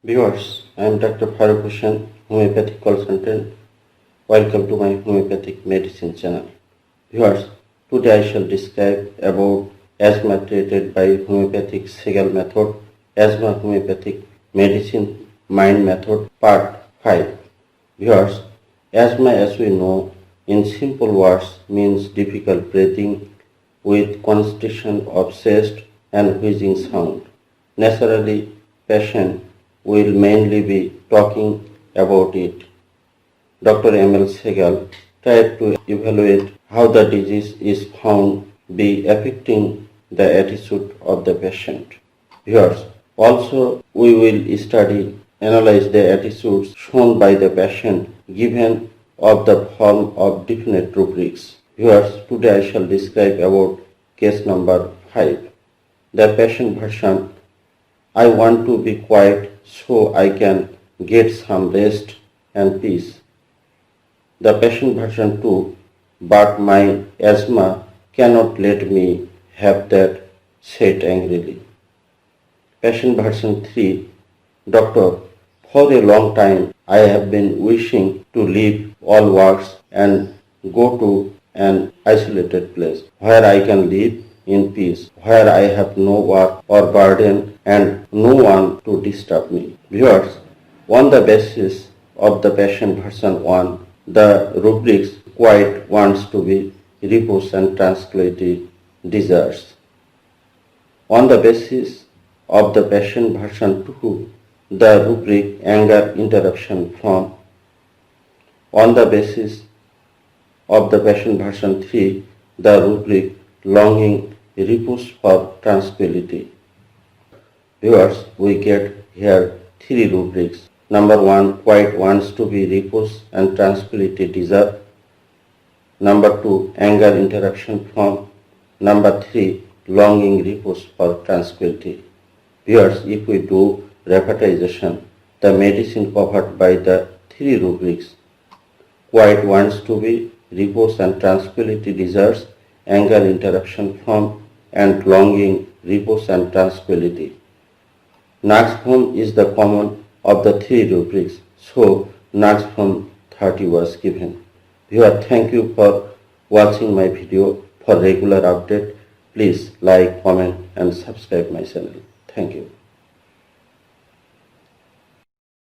Viewers, I am Dr. Farrington, Homeopathic Consultant. Welcome to my Homeopathic Medicine channel. Viewers, today I shall describe about asthma treated by Homeopathic Sehgal method, Asthma Homeopathic Medicine Mind Method, Part 5. Viewers, asthma as we know in simple words means difficult breathing with constriction of chest and wheezing sound. Naturally, patient will mainly be talking about it. Dr. M.L. Sehgal tried to evaluate how the disease is found be affecting the attitude of the patient. Viewers, also we will analyze the attitudes shown by the patient given of the form of definite rubrics. Viewers, today I shall describe about case number 5. The patient version: I want to be quiet so I can get some rest and peace. The patient version 2, but my asthma cannot let me have that, said angrily. Patient version 3, Doctor, for a long time I have been wishing to leave all works and go to an isolated place where I can live in peace, where I have no work or burden and no one to disturb me. Viewers, on the basis of the patient version 1, the rubrics quiet wants to be repose and tranquility desires. On the basis of the patient version 2, the rubric anger interruption from. On the basis of the patient version 3, the rubric longing repose for tranquility. Viewers, we get here 3 rubrics. Number 1, quiet wants to be repose and tranquility desire. Number 2, anger interruption from. Number 3, longing repose for tranquility. Viewers, if we do repetization, the medicine covered by the 3 rubrics: quiet wants to be, repose and tranquility desires, anger interruption from, and longing repose and tranquility. Nux-v is the common of the 3 rubrics, so Nux-v 30 was given. Viewer, thank you for watching my video. For regular update, please like, comment and subscribe my channel. Thank you.